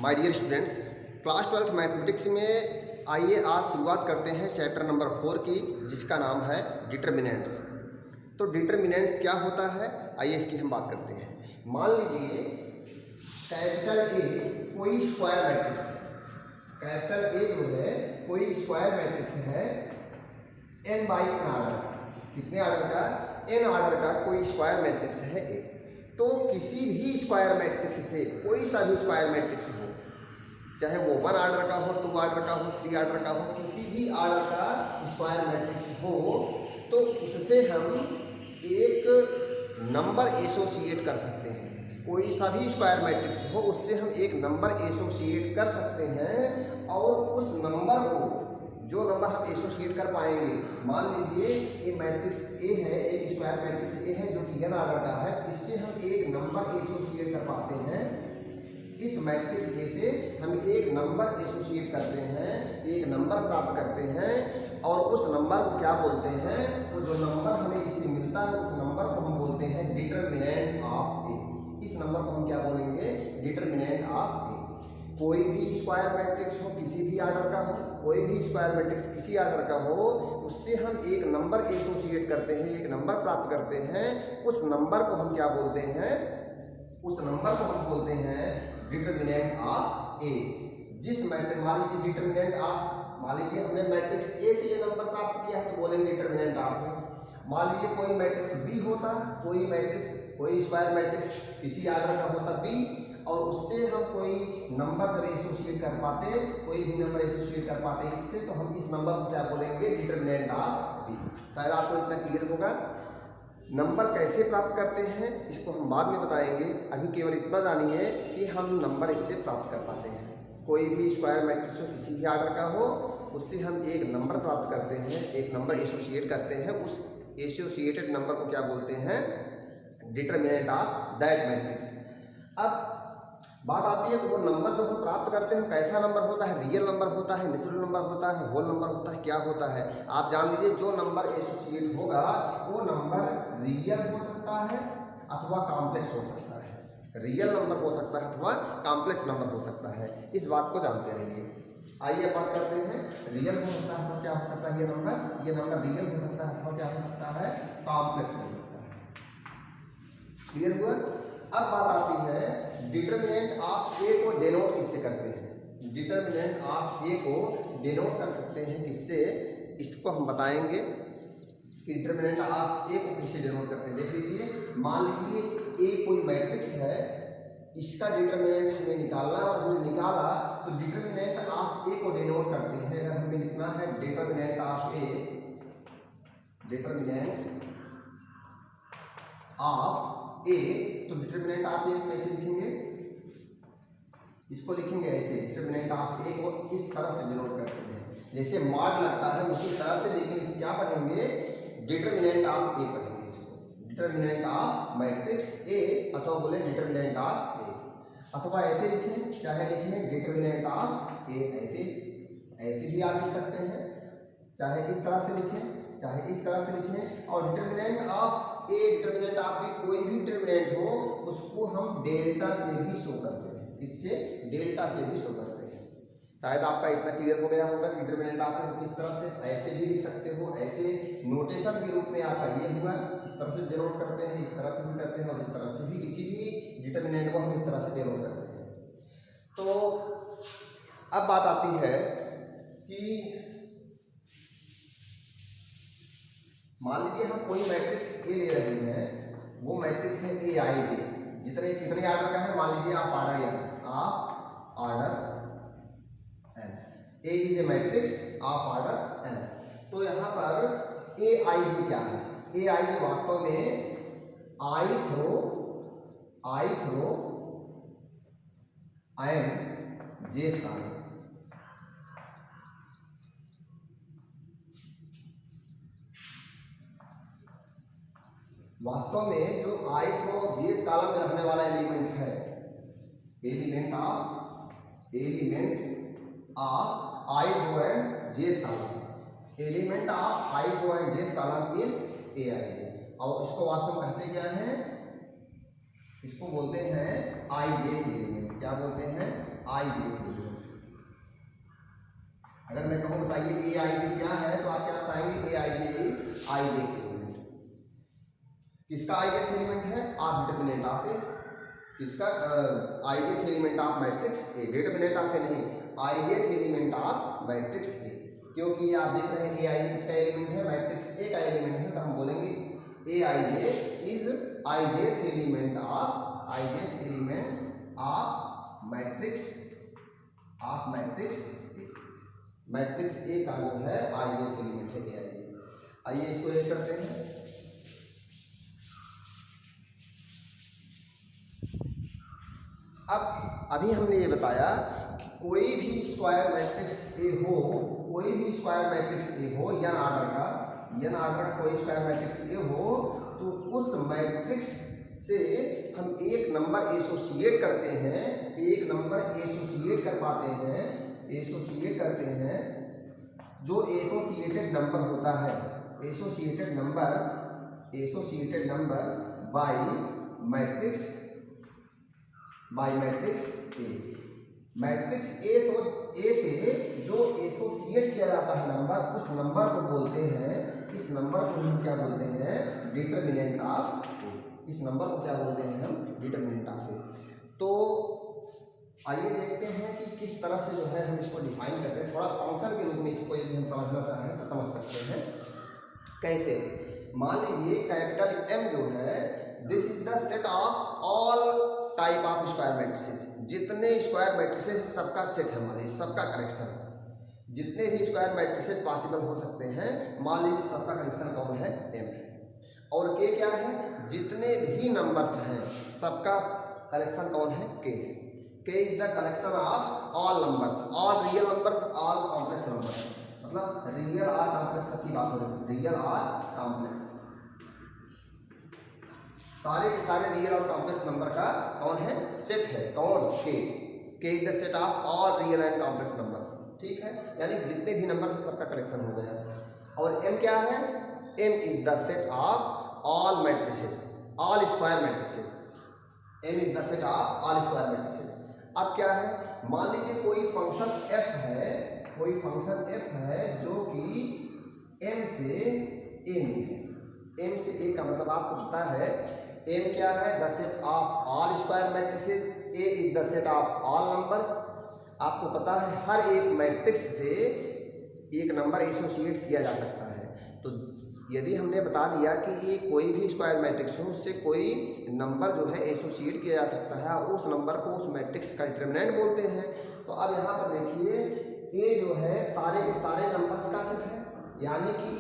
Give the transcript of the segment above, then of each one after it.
My dear students, class 12th mathematics में आइए आज शुरुआत करते हैं चैप्टर नंबर 4 की, जिसका नाम है डिटर्मिनेंट्स। तो डिटर्मिनेंट्स क्या होता है, आइए इसकी हम बात करते हैं। मान लीजिए कैपिटल ए कोई स्क्वायर मैट्रिक्स है। कैपिटल ए जो है कोई स्क्वायर मैट्रिक्स है n बाई n आर्डर का। कितने आर्डर का? n आर्डर का कोई स्क्वायर मैट्रिक्स है ए। तो किसी भी स्क्वायर मैट्रिक्स से कोई सा भी स्क्वायर मैट्रिक्स हो, चाहे वो 1 आर्डर का हो, 2 आर्डर का हो, 3 आर्डर का हो, किसी भी आर्डर का स्क्वायर मैट्रिक्स हो, तो उससे हम एक नंबर एसोसिएट कर सकते हैं। कोई सा भी स्क्वायर मैट्रिक्स हो, उससे हम एक नंबर एसोसिएट कर सकते हैं। और उस नंबर को, जो नंबर हम एसोसिएट कर पाएंगे, मान लीजिए ये मैट्रिक्स ए है, एक स्क्वायर मैट्रिक्स ए है जो कि n आर्डर का है, इससे हम एक नंबर एसोसिएट कर पाते हैं। इस मैट्रिक्स ए से हम एक नंबर एसोसिएट करते हैं, एक नंबर प्राप्त करते हैं, और उस नंबर को क्या बोलते हैं? तो जो नंबर हमें इससे मिलता है उस नंबर को हम बोलते हैं डिटर्मिनेंट ऑफ ए। इस नंबर को हम क्या बोलेंगे? डिटर्मिनेंट ऑफ ए। कोई भी स्क्वायर मैट्रिक्स हो, किसी भी आर्डर का हो, कोई भी स्क्वायर मैट्रिक्स किसी आर्डर का हो, उससे हम एक नंबर एसोसिएट करते हैं, एक नंबर प्राप्त करते हैं। उस नंबर को हम क्या बोलते हैं? उस नंबर को हम बोलते हैं डिटर्मिनेंट ऑफ ए। जिस मैट्रिक्स, मान लीजिए डिटर्मिनेंट ऑफ, मान लीजिए हमने मैट्रिक्स ए से ये नंबर प्राप्त किया है तो बोलेंगे डिटर्मिनेंट ऑफ ए। मान लीजिए कोई मैट्रिक्स बी होता, कोई मैट्रिक्स, कोई स्क्वायर मैट्रिक्स किसी आर्डर का होता बी, और उससे हम कोई नंबर जब एसोसिएट कर पाते, कोई भी नंबर एसोसिएट कर पाते इससे, तो हम इस नंबर को क्या बोलेंगे? Determinant of B. शायद आपको इतना क्लियर होगा। नंबर कैसे प्राप्त करते हैं इसको हम बाद में बताएंगे, अभी केवल इतना जानिए कि हम नंबर इससे प्राप्त कर पाते हैं। कोई भी स्क्वायर मैट्रिक्स हो, किसी भी आर्डर का हो, उससे हम एक नंबर प्राप्त करते हैं, एक नंबर एसोसिएट करते हैं। उस एसोसिएटेड नंबर को क्या बोलते हैं? Determinant of that matrix. अब बात आती है कि वो नंबर जो हम प्राप्त करते हैं कैसा नंबर होता है? रियल नंबर होता है, नेचुरल नंबर होता है, होल नंबर होता है, क्या होता है? आप जान लीजिए, जो नंबर एसोसिएट होगा वो नंबर रियल हो सकता है अथवा कॉम्प्लेक्स हो सकता है। रियल नंबर हो सकता है अथवा कॉम्प्लेक्स नंबर हो सकता है। इस बात को जानते रहिए। आइए बात करते हैं। रियल हो सकता है तो क्या हो सकता है? ये नंबर रियल हो सकता है अथवा क्या हो सकता है? कॉम्प्लेक्स हो सकता है। क्लियर हुआ? अब बात आती है डिटर्मिनेंट ऑफ ए को डिनोट किससे करते हैं? डिटर्मिनेंट ऑफ ए को डिनोट कर सकते हैं किससे? इसको हम बताएंगे कि डिटर्मिनेंट ऑफ ए को किससे डिनोट करते हैं। देख लीजिए, मान लीजिए ए कोई मैट्रिक्स है, इसका डिटर्मिनेंट हमें निकालना, और हमने निकाला तो डिटर्मिनेंट ऑफ ए को डिनोट करते हैं। अगर हमें लिखना है determinant of A, determinant of A, तो डिटर्मिनेंट ऑफ ए कैसे लिखेंगे? इसको लिखेंगे ऐसे, डिटर्मिनेंट ऑफ ए को इस तरह से डिनोट करते हैं, जैसे मॉड लगता है उसी तरह से। लेकिन इसे क्या पढ़ेंगे? डिटर्मिनेंट ऑफ ए पढ़ेंगे इसको। डिटर्मिनेंट ऑफ मैट्रिक्स ए, अथवा बोले डिटर्मिनेंट ऑफ ए, अथवा ऐसे लिखें, चाहे लिखें डिटर्मिनेंट ऑफ ए, ऐसे भी आप लिख सकते हैं, चाहे इस तरह से लिखें, चाहे इस तरह से लिखें। और determinant of A, determinant of B, कोई भी डिटर्मिनेंट हो उसको हम डेल्टा से भी शो करते हैं। इससे डेल्टा से भी शो करते हैं। शायद आपका इतना क्लियर हो गया होगा कि डिटर्मिनेंट ऑफ ए किस तरह से, ऐसे भी लिख सकते हो, ऐसे नोटेशन के रूप में आपका ये हुआ, इस तरह से डिनोट करते हैं, इस तरह से भी करते हैं, और इस तरह से भी, किसी भी डिटर्मिनेंट को हम इस तरह से डिनोट करते हैं। तो अब बात आती है कि मान लीजिए हम कोई मैट्रिक्स ए ले रहे हैं, वो मैट्रिक्स है ए आई जे, जितने कितने आर्डर का है? मान लीजिए आप आर्डर एन, आप order N, A is A matrix of order N. तो यहाँ पर ए आई जे क्या है? ए आई जे वास्तव में ith row and jth column. वास्तव में जो ith रो और जेथ कॉलम में रहने वाला एलिमेंट है, element of ith row and jth column, element of ith row and jth column is A I J. और इसको वास्तव में कहते क्या हैं? इसको बोलते हैं आई जेथ एलिमेंट। क्या बोलते हैं? आई जे थ्योरम। अगर मैं कहूँ बताइए ए आई जे क्या है, तो आप क्या बताएंगे, ए I J is I J element. किसका आई जे एलिमेंट है, आप डिटरमिनेंट ऑफ ए, किसका I J element of matrix A, determinant of A नहीं, I J element of matrix A. क्योंकि आप देख रहे हैं ए आई इसका एलिमेंट है, मैट्रिक्स ए का एलिमेंट है, तो हम बोलेंगे A I J is I J element of, I J element of matrix, of matrix A. Matrix A का जो है आई जे एलिमेंट है ए आई जे। आइए इसको ऐड करते हैं। अब अभी हमने ये बताया कि कोई भी स्क्वायर मैट्रिक्स ए हो, कोई भी स्क्वायर मैट्रिक्स ए हो एन ऑर्डर का, एन ऑर्डर का कोई स्क्वायर मैट्रिक्स ए हो, तो उस मैट्रिक्स से हम एक नंबर एसोसिएट करते हैं, एक नंबर एसोसिएट कर पाते हैं, एसोसिएट करते हैं। जो एसोसिएटेड नंबर होता है, associated number, associated number by matrix, by matrix A. Matrix A से जो एसोसिएट किया जाता है नंबर, उस नंबर को बोलते हैं, इस नंबर को हम क्या बोलते हैं, डिटरमिनेंट ऑफ ए। इस नंबर को क्या बोलते हैं हम, डिटरमिनेंट ऑफ ए। तो आइए देखते हैं कि किस तरह से जो है हम इसको डिफाइन करते हैं। थोड़ा फंक्शन के रूप में इसको यदि हम समझना चाहें तो समझ सकते हैं। कैसे, मान लीजिए कैपिटल एम जो है, this is the set of all type of square matrices. जितने स्क्वायर मैट्रिसेस सबका सेट है, मान लीजिए सबका कलेक्शन, जितने भी स्क्वायर मैट्रिसेस पॉसिबल हो सकते हैं, मान लीजिए सबका कलेक्शन कौन है, एम। और के क्या है, जितने भी नंबर्स हैं सबका कलेक्शन कौन है, के। के is the collection of all numbers, all real numbers, all complex numbers. मतलब रियल और कॉम्प्लेक्स की बात हो रही है, रियल और कॉम्प्लेक्स, सारे के सारे रियल और कॉम्प्लेक्स नंबर का कौन है, सेट है, कौन, के is the set of all real and complex numbers. ठीक है, यानी जितने भी नंबर से सबका कलेक्शन हो गया। और एम क्या है, M is the set of all matrices, all square matrices. M is the set of all square matrices. अब क्या है, मान लीजिए कोई फंक्शन एफ है, कोई फंक्शन एफ है जो कि एम से ए में है। एम से ए का मतलब आपको पता है, एम क्या है, the set of all square matrices, A is the set of all numbers. आपको पता है हर एक मैट्रिक्स से एक नंबर एसोसिएट किया जा सकता है। तो यदि हमने बता दिया कि ये कोई भी स्क्वायर मैट्रिक्स हो, उससे कोई नंबर जो है एसोसिएट किया जा सकता है और उस नंबर को उस मैट्रिक्स का डिटरमिनेंट बोलते हैं। तो अब यहाँ पर देखिए, ए जो है सारे के सारे नंबर्स का सेट है, यानी कि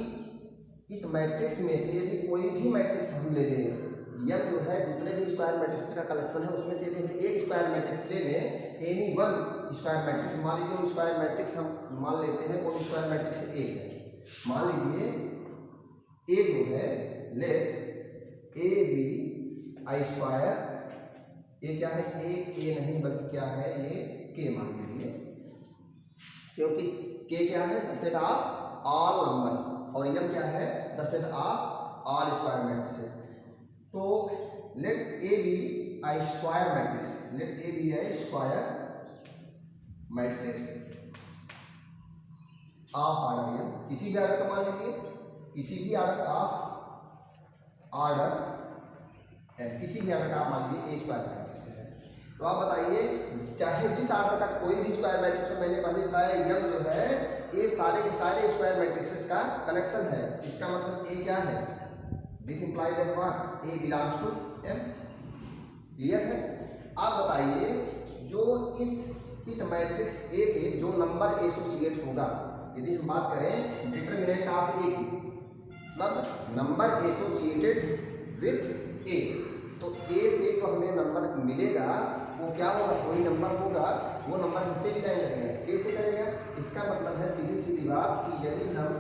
इस मैट्रिक्स में से यदि कोई भी मैट्रिक्स हम ले लें, यम जो है जितने भी स्क्वायर मैट्रिक्स का कलेक्शन है उसमें से यदि हम एक स्क्वायर मैट्रिक्स ले लें, एनी वन स्क्वायर मैट्रिक्स, मान लीजिए स्क्वायर मैट्रिक्स हम मान लेते हैं, कोई स्क्वायर मैट्रिक्स ए है, मान लीजिए ए जो है, let A be I square, A क्या है, ए नहीं बल्कि क्या है, ये के मान लीजिए, क्योंकि के क्या है, the set of all numbers, और यम क्या है, the set of all square matrices. तो let A be I square matrix, let A be I square matrix of order M, किसी भी ऑर्डर का मान लीजिए, किसी भी ऑर्डर ऑफ ऑर्डर एम, किसी भी ऑर्डर का आप मान लीजिए ए स्क्वायर मैट्रिक्स है। तो आप बताइए, चाहे जिस ऑर्डर का कोई भी स्क्वायर मैट्रिक्स, मैंने पहले बताया यम जो है ये सारे के सारे स्क्वायर मैट्रिक्सेस का कलेक्शन है। इसका मतलब ए क्या है, this implies that what, A belongs to M. Clear है। आप बताइए, जो इस मैट्रिक्स ए से जो नंबर एसोसिएट होगा, यदि हम बात करें डिटरमिनेंट ऑफ ए की, मतलब नंबर एसोसिएटेड विथ ए, तो ए से जो हमें नंबर मिलेगा वो क्या होगा, कोई नंबर होगा, वो नंबर किससे डिजाइन करेगा, ए से करेगा। इसका मतलब है सीधी सीधी बात कि यदि हम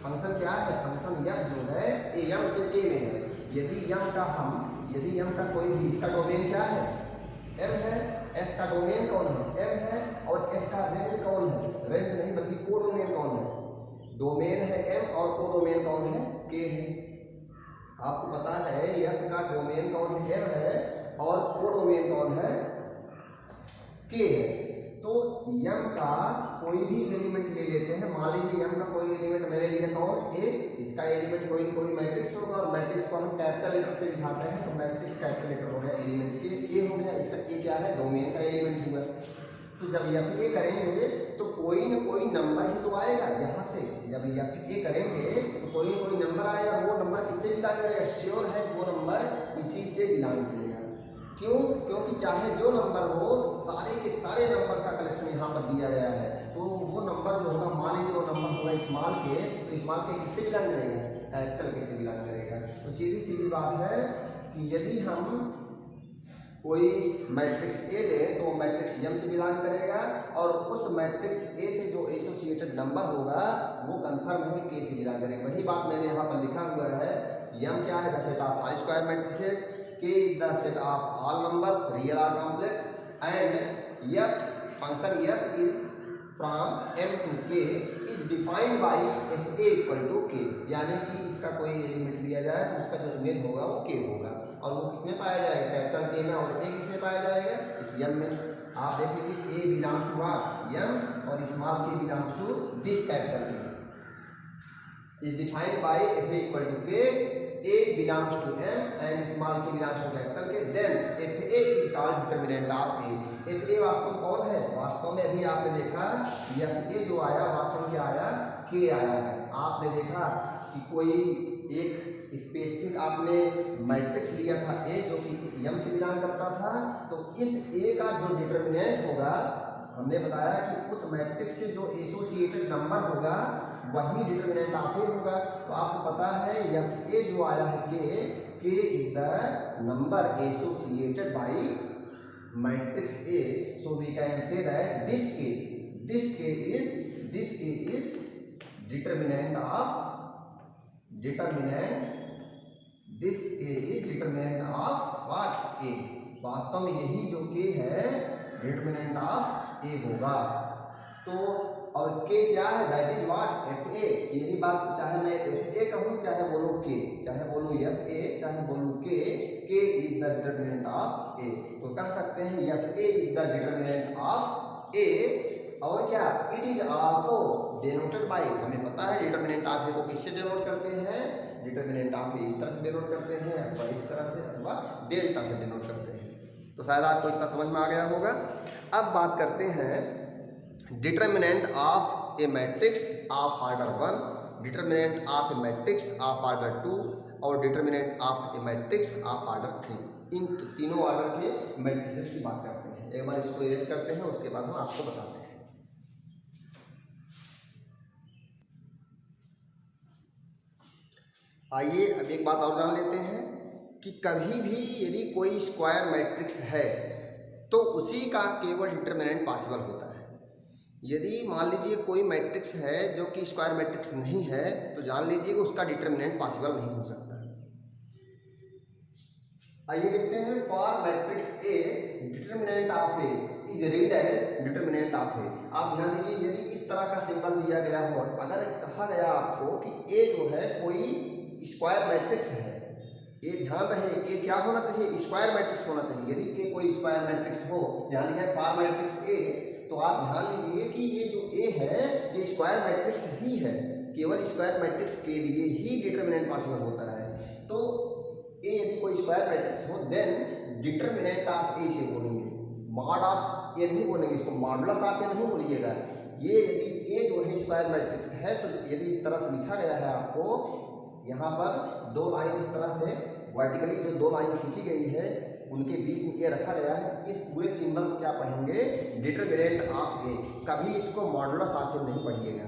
फंक्शन क्या है, फंक्शन यम जो है ए यम से के में है, यदि यम का कोई भी, इसका डोमेन क्या है, एम है, एफ का डोमेन कौन है, एम है, और एफ का रेंज कौन है, रेंज नहीं बल्कि कोडोमेन कौन है, डोमेन है एम और कोडोमेन कौन है, के है। आपको पता है एफ का डोमेन कौन है, एम है, और कोडोमेन कौन है, के है। यम का कोई भी एलिमेंट ले लेते हैं। मान लीजिए यम का कोई एलिमेंट मैंने लिया कौन ए, इसका एलिमेंट कोई न कोई मैट्रिक्स होगा और मैट्रिक्स को हम कैपिटल लेटर से दिखाते हैं, तो मैट्रिक्स कैपिटल लेटर हो गया एलिमेंट के ए हो गया, इसका ए क्या है डोमेन का एलिमेंट हुआ। तो जब एफ ए करेंगे तो कोई न कोई नंबर ही तो आएगा यहाँ से, जब एफ ए करेंगे तो कोई न कोई नंबर आएगा, वो नंबर किससे बिलोंग करेगा, श्योर है वो नंबर इसी से बिलोंग करेगा। क्यों? क्योंकि चाहे जो नंबर हो सारे के सारे नंबर का कलेक्शन यहाँ पर दिया गया है, तो वो नंबर जो होगा मान लीजिए वो नंबर होगा स्मॉल के, तो स्मॉल के किससे बिलोंग करेगा, कैपिटल के से बिलोंग करेगा। तो सीधी सीधी बात है कि यदि हम कोई मैट्रिक्स ए ले तो वो मैट्रिक्स एम से बिलोंग करेगा और उस मैट्रिक्स ए से जो एसोसिएटेड नंबर होगा वो कंफर्म है के से बिलोंग करेगा। वही बात मैंने यहाँ पर लिखा हुआ है, एम क्या है the set of R square matrices, K is the set of all numbers real और complex and F function F is from M to K is defined by F A equal to K, यानी कि इसका कोई element लिया जाए तो उसका जो इमेज होगा वो के होगा और वो किसमें पाया जाएगा, कैपिटल के में, और ए किसमें पाया जाएगा, इस यम में। आप देख लीजिए A belongs to what M और small k belongs to this capital K is defined by f A equal to k, A belongs to M and small k belongs to capital K, then f A is called determinant of A. F A वास्तव में कौन है, वास्तव में अभी आपने देखा F A जो आया वास्तव में क्या आया, के आया है। आपने देखा कि कोई एक स्पेसिफिक आपने मैट्रिक्स लिया था ए जो कि एम से बिलोंग करता था, तो इस ए का जो डिटरमिनेंट होगा हमने बताया कि उस मैट्रिक्स से जो एसोसिएटेड नंबर होगा वही डिटरमिनेंट ऑफ ए होगा। तो आपको पता है एफ ए जो आया है K is the number associated by matrix A, so we can say that this K is determinant of this K is determinant of what A. वास्तव में यही जो के है डिटरमिनेंट ऑफ ए होगा। तो और के क्या है, that is what F A. यही बात चाहे मैं एफ ए कहूँ चाहे बोलूँ के, चाहे बोलूँ एफ ए चाहे बोलूँ k is the determinant of A. तो कह सकते हैं f A is the determinant of A. और क्या, it is also denoted by, हमें पता है डिटरमिनेंट ऑफ ए को किससे डिनोट करते हैं, डिटरमिनेंट ऑफ ए इस तरह से डिनोट करते हैं अथवा इस तरह से अथवा डेल्टा से डिनोट करते हैं। तो शायद आपको इतना समझ में आ गया होगा। अब बात करते हैं determinant of A matrix of order 1, determinant of A matrix of order 2 और determinant of A matrix of order 3। इन तीनों ऑर्डर के मैट्रिसेस की बात करते हैं। एक बार इसको इरेज करते हैं, उसके बाद हम आपको बताते हैं। आइए अब एक बात और जान लेते हैं कि कभी भी यदि कोई स्क्वायर मैट्रिक्स है तो उसी का केवल डिटरमिनेंट पॉसिबल होता है। यदि मान लीजिए कोई मैट्रिक्स है जो कि स्क्वायर मैट्रिक्स नहीं है तो जान लीजिए कि उसका डिटरमिनेंट पॉसिबल नहीं हो सकता। आइए देखते हैं, for matrix A determinant of A is read as determinant of A. आप ध्यान दीजिए, यदि इस तरह का सिंबल दिया गया हो, अगर कहा गया आपको कि ए जो है कोई स्क्वायर मैट्रिक्स है, ये ध्यान रहे ए क्या होना चाहिए, स्क्वायर मैट्रिक्स होना चाहिए। यदि ए कोई स्क्वायर मैट्रिक्स हो, ध्यान है फॉर मैट्रिक्स ए, तो आप ध्यान लीजिए कि ये जो ए है ये स्क्वायर मैट्रिक्स ही है, केवल स्क्वायर मैट्रिक्स के लिए ही डिटरमिनेंट पॉसिबल होता है। तो ए यदि कोई स्क्वायर मैट्रिक्स हो देन डिटरमिनेंट ऑफ ए से बोलेंगे, मॉड ऑफ ए नहीं बोलेंगे, इसको मॉडुलस ऑफ ए नहीं बोलिएगा। ये यदि ए जो है स्क्वायर मैट्रिक्स है तो यदि इस तरह से लिखा गया है, आपको यहाँ पर दो लाइन इस तरह से वर्टिकली जो दो लाइन खींची गई है उनके बीच में ए रखा गया है, इस पूरे सिंबल को क्या पढ़ेंगे, डिटरमिनेंट ऑफ ए। कभी इसको मॉडुलस ऑफ ए नहीं पढ़िएगा,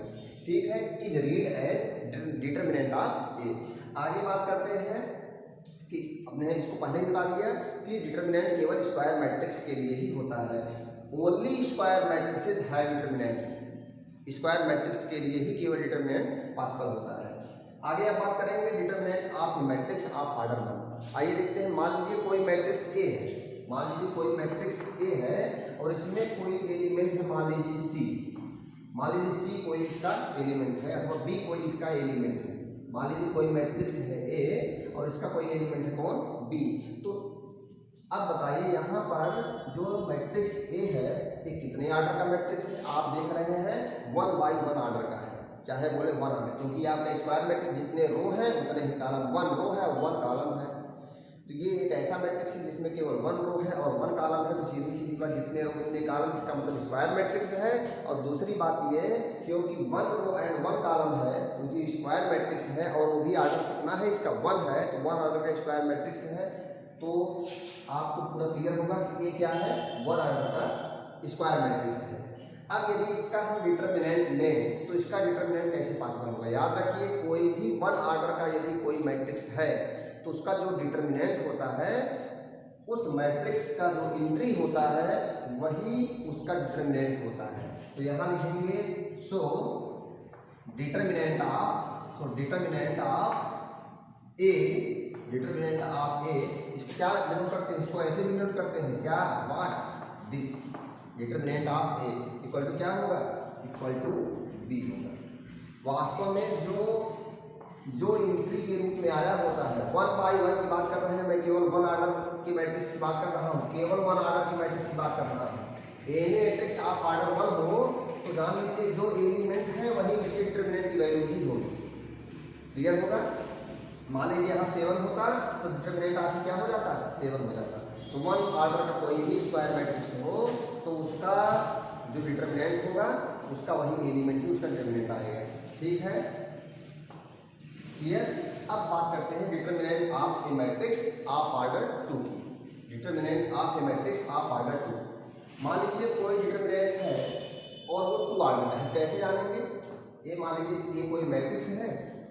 ठीक है। Is read as determinant of A. आगे बात करते हैं कि हमने इसको पहले ही बता दिया कि डिटरमिनेंट केवल स्क्वायर मैट्रिक्स के लिए ही होता है। Only square matrices have determinants, square matrix के लिए ही केवल डिटरमिनेंट पॉसिबल होता है। आगे अब बात करेंगे determinant of matrix of order 1। आइए देखते हैं, मान लीजिए कोई मैट्रिक्स ए है, मान लीजिए कोई मैट्रिक्स ए है और इसमें कोई एलिमेंट है, मान लीजिए सी, मान लीजिए सी कोई इसका एलिमेंट है अथवा बी कोई इसका एलिमेंट है। मान लीजिए कोई मैट्रिक्स है ए और इसका कोई एलिमेंट है कौन, बी। तो अब बताइए यहाँ पर जो मैट्रिक्स ए है ये कितने ऑर्डर का मैट्रिक्स है? आप देख रहे हैं 1 बाई 1 ऑर्डर का है, चाहे बोले 1 ऑर्डर, क्योंकि आपका स्क्वायर मैट्रिक्स जितने रो है उतने ही कॉलम, 1 रो है और 1 कॉलम है। तो ये एक ऐसा मैट्रिक्स है जिसमें केवल 1 रो है और 1 कॉलम है, तो सीधी सीधी बात जितने रो उतने कॉलम, इसका मतलब स्क्वायर मैट्रिक्स है। और दूसरी बात ये क्योंकि 1 रो एंड 1 कॉलम है क्योंकि स्क्वायर मैट्रिक्स है और वो भी ऑर्डर कितना है इसका 1 है, तो 1 ऑर्डर का स्क्वायर मैट्रिक्स है। तो आपको पूरा क्लियर होगा कि ये क्या है, 1 ऑर्डर का स्क्वायर मैट्रिक्स है। अब यदि इसका हम डिटर्मिनेंट लें तो इसका डिटर्मिनेंट कैसे पॉसिबल होगा? याद रखिए कोई भी 1 ऑर्डर का यदि कोई मैट्रिक्स है तो उसका जो डिटर्मिनेंट होता है उस मैट्रिक्स का जो एंट्री होता है वही उसका डिटर्मिनेंट होता है। तो यहाँ लिखेंगे सो डिटर्मिनेंट ऑफ ए, इसको क्या डिनोट करते हैं? इसको ऐसे डिनोट करते हैं क्या, what, this. Determinant of A equal to क्या होगा, इक्वल टू बी होगा। वास्तव में जो एंट्री के रूप में आया होता है 1 बाई 1 की बात कर रहे हैं, मैं केवल 1 ऑर्डर की मैट्रिक्स की बात कर रहा हूँ, केवल 1 ऑर्डर की मैट्रिक्स की बात कर रहा हूँ। एनी मैट्रिक्स आप ऑर्डर 1 हो तो जान लीजिए जो एलिमेंट है वही उसके डिटर्मिनेंट की वैल्यू ही होगी। क्लियर होगा? मान लीजिए यहाँ 7 होता तो डिटर्मिनेंट आपकी क्या हो जाता, 7 हो जाता। तो 1 ऑर्डर का कोई भी स्क्वायर मैट्रिक्स हो तो उसका जो डिटर्मिनेंट होगा उसका वही एलिमेंट ही उसका डिटर्मिनेंट आएगा। ठीक है, क्लियर? अब बात करते हैं determinant of A matrix of order 2 की। Determinant of A matrix of order 2, मान लीजिए कोई डिटर्मिनेंट है और वो 2 ऑर्डर का है, कैसे जानेंगे? ये मान लीजिए ये कोई मैट्रिक्स है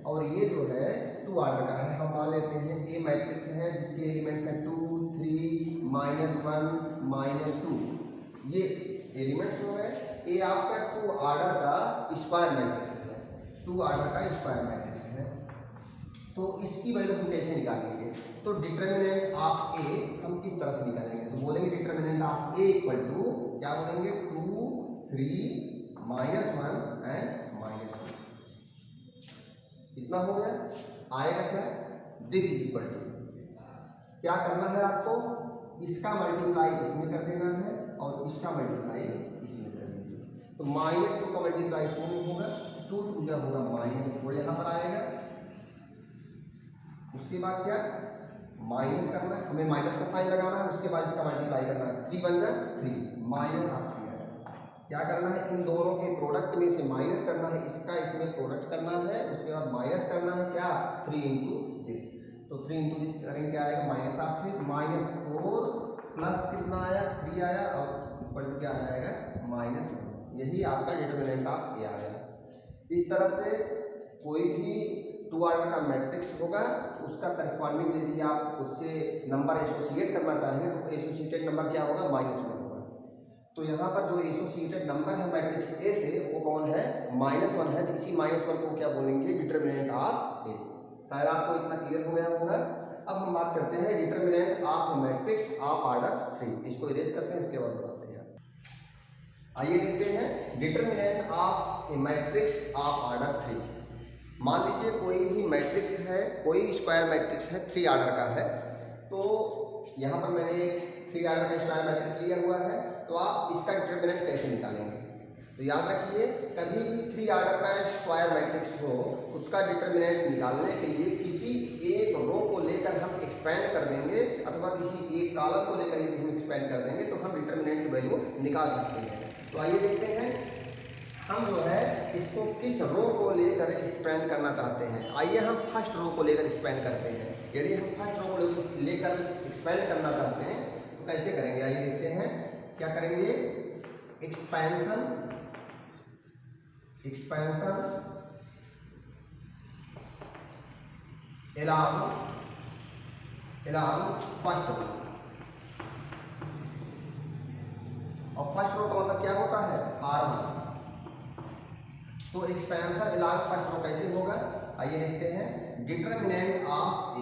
और ये जो है 2 ऑर्डर का है। हम मान लेते हैं ये मैट्रिक्स है जिसके एलिमेंट्स हैं 2, 3, -1, -2, ये एलिमेंट्स हो गए। ये आपका 2 ऑर्डर का स्क्वायर मैट्रिक्स है, 2 ऑर्डर का स्क्वायर मैट्रिक्स है। तो इसकी वैल्यू हम कैसे निकालेंगे? तो डिटर्मिनेंट ऑफ ए हम किस तरह से निकालेंगे? तो बोलेंगे determinant of A equal to क्या बोलेंगे, 2, 3, -1 एंड -2। इतना हो गया, आएगा क्या, दिस इज इक्वल टू, क्या करना है आपको, इसका मल्टीप्लाई इसमें कर देना है और इसका मल्टीप्लाई इसमें कर दीजिए। तो -2 का मल्टीप्लाई 2 में होगा, 2 2 जा होगा -4 यहाँ पर आएगा। उसके बाद क्या, माइनस करना है, हमें माइनस का साइन लगाना है, उसके बाद इसका मल्टीप्लाई करना है, 3 बन जाए 3, -3 है। क्या करना है, इन दोनों के प्रोडक्ट में से माइनस करना है, इसका इसमें प्रोडक्ट करना है, उसके बाद माइनस करना है क्या, 3 इंटू दिस। तो 3 इंटू दिस करेंगे क्या आएगा, -3 -4 प्लस कितना आया, 3 आया और इक्वल टू क्या आ जाएगा, -1। यही आपका डिटर्मिनेंट ऑफ ए आ गया। इस तरह से कोई भी 2 ऑर्डर का मैट्रिक्स होगा उसका करस्पॉन्डिंग यदि आप उससे नंबर एसोसिएट करना चाहेंगे तो एसोसिएटेड नंबर क्या होगा, -1 होगा। तो यहाँ पर जो एसोसिएटेड नंबर है मैट्रिक्स ए से वो कौन है, -1 है। तो इसी -1 को क्या बोलेंगे, डिटर्मिनेंट ऑफ ए। शायद आपको इतना क्लियर हो गया होगा। अब हम बात करते हैं determinant of matrix of order 3। इसको इरेज करते हैं, उसके बाद बताते हैं। आइए देखते हैं determinant of A matrix of order 3। मान लीजिए कोई भी मैट्रिक्स है, कोई स्क्वायर मैट्रिक्स है 3 ऑर्डर का है। तो यहाँ पर मैंने एक 3 ऑर्डर का स्क्वायर मैट्रिक्स लिया हुआ है, तो आप इसका डिटर्मिनेंट कैसे निकालेंगे? तो याद रखिए कभी भी 3 ऑर्डर का स्क्वायर मैट्रिक्स हो उसका डिटर्मिनेंट निकालने के लिए किसी एक रो को लेकर हम एक्सपेंड कर देंगे अथवा किसी एक कॉलम को लेकर यदि हम एक्सपेंड कर देंगे तो हम डिटर्मिनेंट की वैल्यू निकाल सकते हैं। तो आइए देखते हैं हम जो है इसको किस रो को लेकर एक्सपेंड करना चाहते हैं। आइए हम फर्स्ट रो को लेकर एक्सपेंड करते हैं। यदि हम फर्स्ट रो को लेकर एक्सपेंड करना चाहते हैं तो कैसे करेंगे, आइए देखते हैं क्या करेंगे। Expansion along first row. और फर्स्ट रो का मतलब क्या होता है, R1। तो एक्सपेंशन एलॉन्ग फर्स्ट रो कैसे होगा, आइए देखते हैं। डिटर्मिनेंट ऑफ ए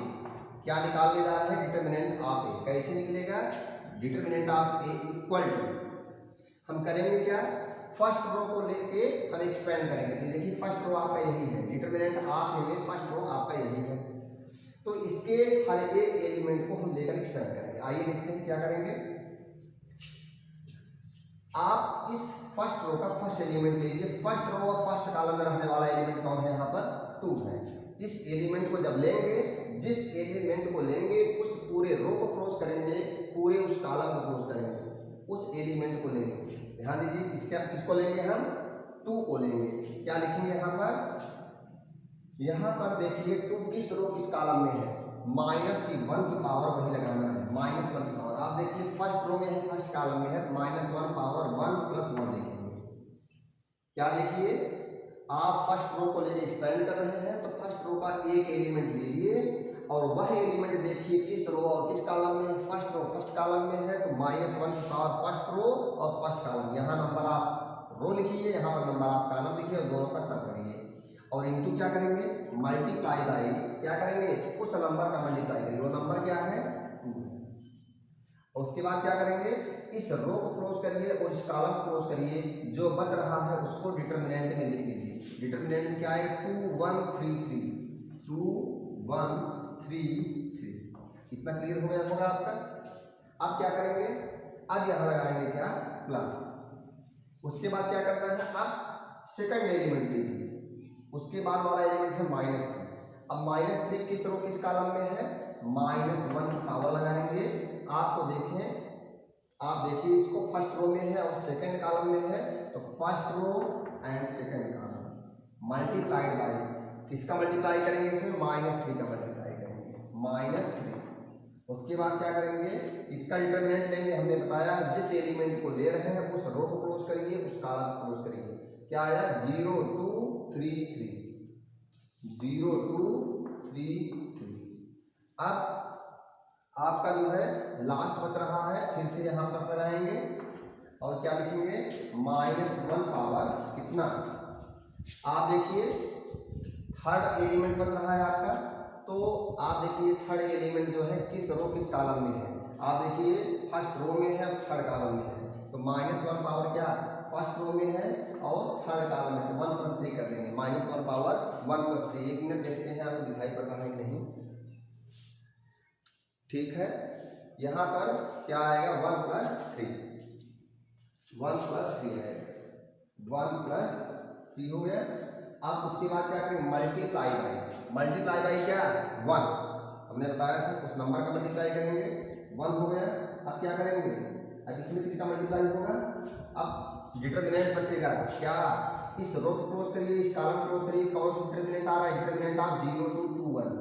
क्या निकालने जा रहे हैं, डिटर्मिनेंट ऑफ ए कैसे निकलेगा, determinant of A equal to हम करेंगे क्या, फर्स्ट रो को लेके हम एक्सपेंड करेंगे। तो देखिए फर्स्ट रो आपका यही है, डिटर्मिनेंट ऑफ ए में फर्स्ट रो आपका यही है। तो इसके हर एक एलिमेंट को हम लेकर एक्सपेंड करेंगे। आइए देखते हैं क्या करेंगे। आप इस फर्स्ट रो का फर्स्ट एलिमेंट लीजिए। फर्स्ट रो और फर्स्ट कॉलम में रहने वाला एलिमेंट कौन है? यहाँ पर 2 है। इस एलिमेंट को जब लेंगे, जिस एलिमेंट को लेंगे उस पूरे रो को क्रॉस करेंगे, पूरे उस कॉलम को क्रॉस करेंगे, उस एलिमेंट को लेंगे। ध्यान दीजिए, किसको लेंगे हम? 2 को लेंगे। क्या लिखेंगे यहाँ पर? यहाँ पर देखिए 2 किस रो किस कॉलम में है? माइनस की 1 की पावर वही लगाना है, -1 की पावर। आप देखिए फर्स्ट रो में है, फर्स्ट कॉलम में है, -1 पावर 1 + 1 लिखेंगे। क्या देखिए, आप फर्स्ट रो को लेके एक्सपेंड कर रहे हैं, तो फर्स्ट रो का एक एलिमेंट लीजिए और वह एलिमेंट देखिए किस रो और किस कॉलम में है? फर्स्ट रो फर्स्ट कॉलम में है, तो -1 की पावर फर्स्ट रो और फर्स्ट कॉलम। यहाँ नंबर आप रो लिखिए, यहाँ पर नंबर आप कॉलम लिखिए और दोनों का सम करिए और इनटू क्या करेंगे? मल्टीप्लाई बाई क्या करेंगे? उस नंबर का मल्टीप्लाई करिए। वो नंबर क्या है? 2 है। उसके बाद क्या करेंगे? इस रो को क्लोज करिए और इस कॉलम को क्लोज करिए। जो बच रहा है उसको डिटरमिनेंट में लिख लीजिए। डिटरमिनेंट क्या है? 2 1 3 3 2 1 3 3। इतना क्लियर हो गया होगा आपका। अब क्या करेंगे? अब यहाँ लगाएंगे क्या? प्लस। उसके बाद क्या करना है? अब सेकंड एलिमेंट लीजिए। उसके बाद वाला एलिमेंट है -3। अब -3 किस रो किस कॉलम में है? -1 की पावर लगाएंगे। आपको देखें, आप देखिए इसको फर्स्ट रो में है और सेकंड कॉलम में है, तो first row and second column multiplied by किसका मल्टीप्लाई करेंगे? इसमें -3 का मल्टीप्लाई करेंगे, -3। उसके बाद क्या करेंगे? इसका डिटरमिनेंट लेंगे। हमने बताया जिस एलिमेंट को ले रहे हैं उस रो को क्लोज करिए, उस कॉलम को क्लोज करिए। क्या आया? 0 2 3 3 0 2 3 3। अब आपका जो है लास्ट बच रहा है, फिर से यहाँ प्लस लगाएंगे और क्या लिखेंगे? -1 पावर कितना? आप देखिए थर्ड एलिमेंट बच रहा है आपका, तो आप देखिए थर्ड एलिमेंट जो है किस रो किस कॉलम में है? आप देखिए फर्स्ट रो में है और थर्ड कॉलम में है, तो -1 पावर क्या? फर्स्ट रो में है और थर्ड कॉलम में, तो 1 + 3 कर देंगे। -1 पावर 1 + 3। 1 मिनट देखते हैं आपको दिखाई पड़ रहा है कि नहीं। ठीक है, यहाँ पर क्या आएगा? 1 + 3 1 + 3 है, 1 + 3 हो गया। अब उसके बाद क्या करेंगे? मल्टीप्लाई बाई क्या? 1। हमने बताया था उस नंबर का मल्टीप्लाई करेंगे, 1 हो गया। अब क्या करेंगे? अब इसमें किसका मल्टीप्लाई होगा? अब डिटरमिनेंट बचेगा क्या? इस रो को क्लोज करिए, इस कॉलम को क्लोज करिए। कौन सा डिटरमिनेंट आ रहा है? डिटरमिनेंट आप 0 2 2 1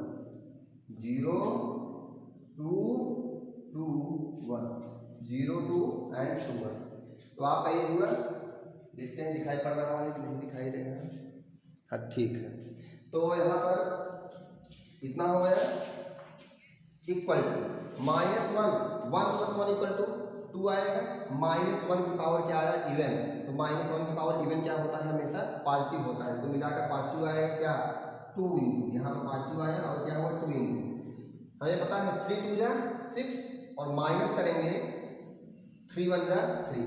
0 2 2 1 0 2 एंड 2 1। तो आपका ये हुआ। देखते हैं दिखाई पड़ रहा है कि नहीं दिखाई दे रहा है। हाँ ठीक है, तो यहाँ पर इतना हो गया इक्वल टू -1 1 + 1 = 2 आएगा। -1 की पावर क्या आया? इवन। तो -1 की पावर इवन क्या होता है? हमेशा पॉजिटिव होता है, तो मिलाकर पॉजिटिव आएगा क्या? 2 × यहाँ पर पॉजिटिव आया और क्या हुआ? 2 × हमें पता है 3 2 जा 6 और माइनस करेंगे 3 1 जा 3।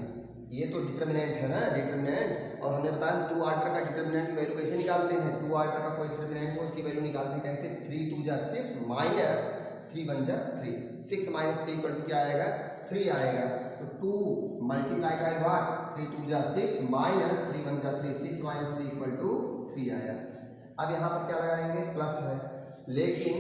ये तो डिटरमिनेंट है ना, डिटरमिनेंट। और हमने बताया 2 ऑर्डर का डिटरमिनेंट की वैल्यू कैसे निकालते हैं? 2 ऑर्डर का कोई डिटरमिनेंट हो उसकी वैल्यू निकालते हैं कैसे? 3 2 जा 6 माइनस 3 1 जा 3। 6 - 3 = क्या आएगा? 3 आएगा। तो 2 मल्टीप्लाई बाय व्हाट? 3 2 जा 6 माइनस 3 1 जा 3। 6 - 3 = 3 आया। अब यहाँ पर क्या लगाएंगे? प्लस है, लेकिन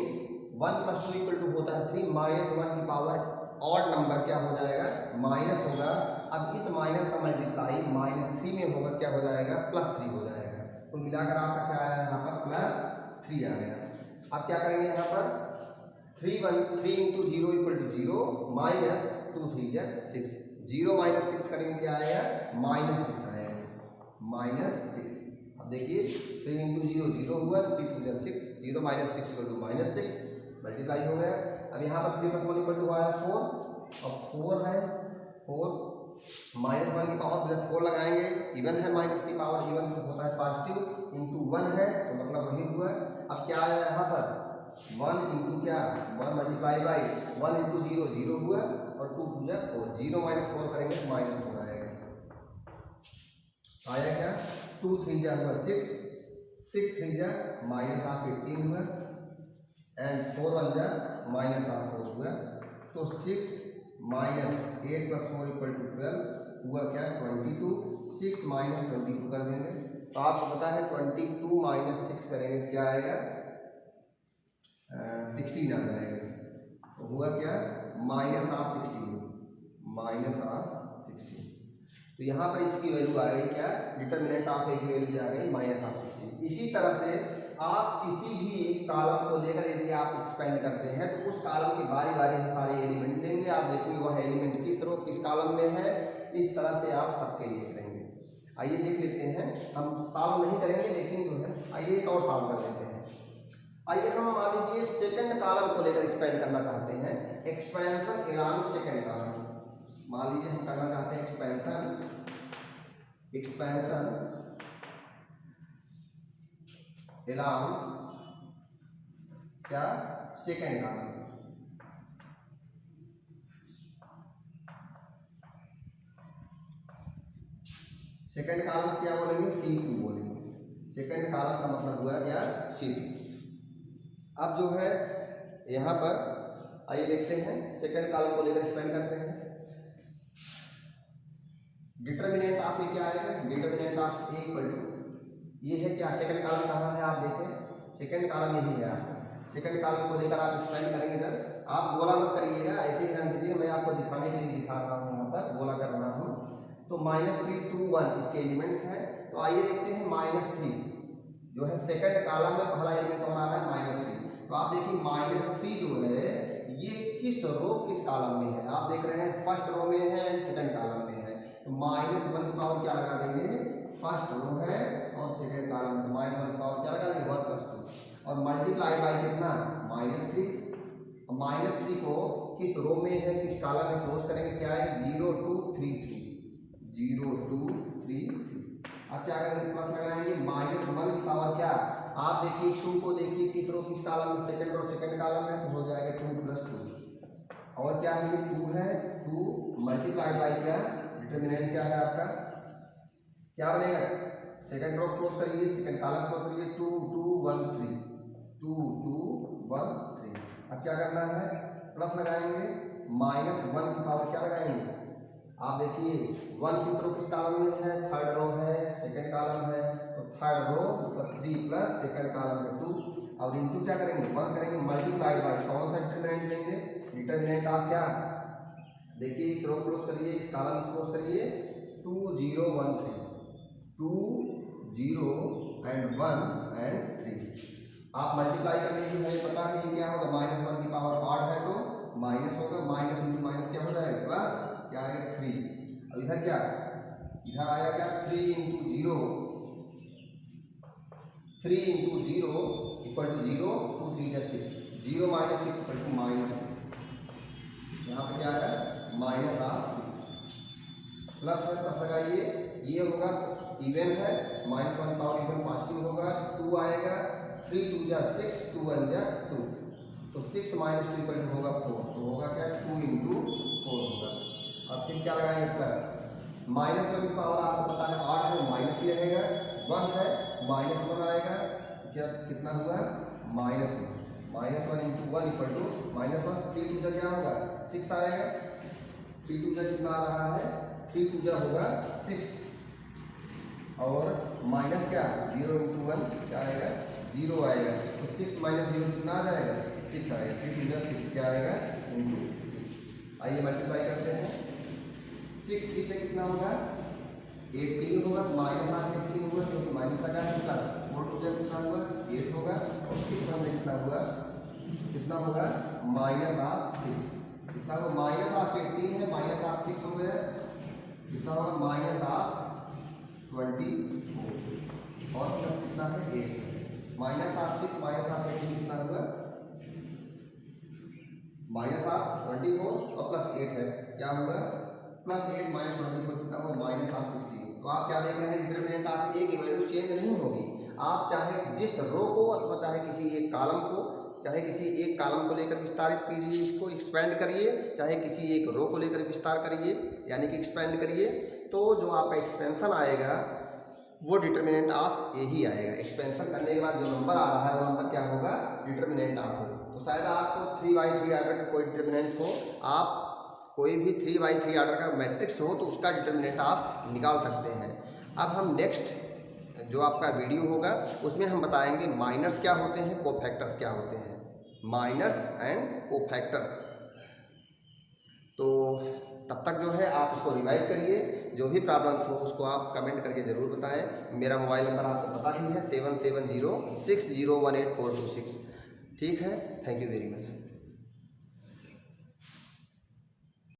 1 + 2 = होता है 3। -1 की पावर ऑड नंबर क्या हो जाएगा? माइनस होगा। अब इस माइनस का मल्टीप्लाई -3 में होगा, क्या हो जाएगा? +3 हो जाएगा। तो मिलाकर आपका क्या आया? यहाँ पर +3 आ गया। अब क्या करेंगे? यहाँ पर 3 × 0 = 0 माइनस 2 3 जा 6। 0 - 6 करेंगे क्या आएगा? -6 आएगा, -6। अब देखिए 3 × 0 0 हुआ, 3 2 जा 6, 0 - 6 = -6, मल्टीप्लाई हो गया। अब यहाँ पर 3 + 1 = हुआ है 4 और 4 है 4 -1 की पावर जब 4 लगाएंगे इवन है, माइनस की पावर इवन तो होता है पॉजिटिव, इंटू 1 है तो मतलब वही हुआ। अब क्या आया यहाँ पर? 1 × क्या? 1 मल्टीप्लाई बाई 1 × 0 0 हुआ और 2 2 जा 4। 0 - 4 करेंगे तो -4 आएगा। आया क्या? 2 3 जा हुआ 6, 6 3 जा -18 हुआ एंड 4 1 जा -4 हुआ। तो 6 - 8 + 4 = 12 हुआ क्या 22, 6 माइनस 22 कर देंगे तो आपको पता है 22 माइनस 6 करेंगे क्या आएगा 16 आ जाएगा। तो हुआ क्या माइनस ऑफ 16। तो यहाँ पर इसकी वैल्यू आ गई क्या डिटरमिनेंट ऑफ ए की वैल्यू आ गई माइनस ऑफ 16। इसी तरह से आप किसी भी एक कॉलम को लेकर यदि आप एक्सपेंड करते हैं तो उस कॉलम की बारी बारी से सारे एलिमेंट देंगे, आप देखेंगे वह एलिमेंट किस रो किस कॉलम में है, इस तरह से आप सबके लिए करेंगे। आइए देख लेते हैं, हम सॉल्व नहीं करेंगे लेकिन जो है आइए एक और सॉल्व कर लेते हैं। आइए हम मान लीजिए सेकंड कॉलम को लेकर एक्सपेंड करना चाहते हैं, एक्सपेंशन अलोंग सेकंड कॉलम। मान लीजिए हम करना चाहते हैं एक्सपेंशन अलोंग क्या सेकंड कॉलम। सेकंड कॉलम क्या बोलेंगे C2 बोलेंगे। सेकंड कॉलम का मतलब हुआ क्या C2। अब जो है यहाँ पर आइए देखते हैं सेकंड कॉलम को लेकर एक्सपेंड करते हैं। डिटरमिनेंट ऑफ ए क्या आएगा determinant of A equal to ये है क्या सेकंड कॉलम कहाँ है आप देखें सेकंड कॉलम यही है आपका। सेकंड कॉलम को लेकर आप एक्सपेंड करेंगे सर आप गोला मत करिएगा ऐसे ही रख दीजिए, मैं आपको दिखाने के लिए दिखा रहा हूँ यहाँ पर गोला कर रहा हूँ। तो -3 2 1 इसके एलिमेंट्स हैं। तो आइए देखते हैं -3 जो है सेकंड कॉलम में पहला एलिमेंट कौन आ रहा है -3। तो आप देखिए -3 जो है ये किस रो किस कॉलम में है, आप देख रहे हैं फर्स्ट रो में है एंड सेकंड कॉलम में है। तो -1 की पावर क्या लगा देंगे फर्स्ट रो है और सेकंड कॉलम में, तो -1 की पावर क्या लगा देंगे 1 + 2 और मल्टीप्लाइड बाय कितना -3। -3 को किस रो में है किस कॉलम में क्लोज करेंगे क्या है 0 2 3 3। अब क्या करेंगे प्लस लगाएंगे -1 की पावर क्या आप देखिए 2 को देखिए किस रो किस कॉलम में सेकंड रो सेकंड कॉलम में, तो हो जाएगा 2 + 2 और क्या है ये 2 है 2 मल्टीप्लाइड बाय क्या डिटरमिनेंट क्या है आपका क्या बनेगा सेकंड रो क्लोज करिए सेकंड कॉलम क्लोज करिए 2 2 1 3 2 2 1 3। अब क्या करना है प्लस लगाएंगे -1 की पावर क्या लगाएंगे आप देखिए 1 किस रो किस कॉलम में है थर्ड रो है सेकंड कॉलम है, तो थर्ड रो मतलब 3 प्लस सेकंड कॉलम में 2 और इनटू क्या करेंगे 1 करेंगे मल्टीप्लाइड बाय कौन सा डिटरमिनेंट लेंगे डिटरमिनेंट आप क्या देखिए इस रो क्लोज करिए इस कॉलम क्लोज करिए 2 0 1 3 2 0 एंड 1 एंड 3। आप मल्टीप्लाई कर लीजिए हमें पता है ये क्या होगा -1 की पावर ऑड है तो माइनस होगा माइनस इंटू माइनस क्या हो जाएगा प्लस क्या आएगा 3। अब इधर क्या इधर आया क्या 3 × 0 इक्वल टू 0 2 3 = 6 0 - 6 इक्वल टू -6। यहाँ पे क्या आया -6 प्लस है प्लस लगाइए ये होगा इवन है -1 पावर इवन पॉजिटिव होगा 2 आएगा 3 2 = 6 2 1 = 2 तो 6 - 2 इक्वल टू होगा 4 तो होगा क्या 2 × 4 होगा। अब फिर क्या लगाएंगे प्लस -1 की पावर आपको पता है 8 है माइनस ही रहेगा 1 है -1 आएगा क्या कितना हुआ -1 × 1 इक्वल टू -1 3 2 क्या होगा 6 आएगा 3 2 कितना आ रहा है 3 2 होगा 6 और माइनस क्या 0 × 1 क्या आएगा 0 आएगा तो 6 - 0 कितना आ जाएगा 6 आएगा 3 2 6 क्या आएगा × 6। आइए मल्टीप्लाई करते हैं 6 3 से कितना होगा 18 होगा -18 होगा क्योंकि माइनस लगा है प्लस 4 2 कितना हुआ 8 होगा और 6 1 में कितना होगा -6 कितना होगा -18 है -6 हो गया कितना होगा -24 और प्लस कितना है 8 -6 -18 कितना हुआ -24 और प्लस 8 है क्या होगा +8 - 24 कितना होगा -16। तो आप क्या देख रहे हैं डिटरमिनेंट ऑफ ए की वैल्यू चेंज नहीं होगी। आप चाहे जिस रो को अथवा चाहे किसी एक कॉलम को चाहे किसी एक कॉलम को लेकर विस्तारित कीजिए इसको एक्सपेंड करिए चाहे किसी एक रो को लेकर विस्तार करिए यानी कि एक्सपेंड करिए तो जो आपका एक्सपेंशन आएगा वो डिटरमिनेंट ऑफ ए ही आएगा। एक्सपेंशन करने के बाद जो नंबर आ रहा है वो नंबर क्या होगा डिटरमिनेंट ऑफ ए। तो शायद आपको 3/3 आर्डर का कोई डिटरमिनेंट हो आप कोई भी 3x3 आर्डर का मैट्रिक्स हो तो उसका डिटर्मिनेंट आप निकाल सकते हैं। अब हम नेक्स्ट जो आपका वीडियो होगा उसमें हम बताएंगे माइनर्स क्या होते हैं, कोफैक्टर्स क्या होते हैं, माइनर्स एंड कोफैक्टर्स। तो तब तक जो है आप उसको रिवाइज करिए, जो भी प्रॉब्लम्स हो उसको आप कमेंट करके ज़रूर बताएं। मेरा मोबाइल नंबर आपको पता ही है 7706018426। ठीक है, थैंक यू वेरी मच।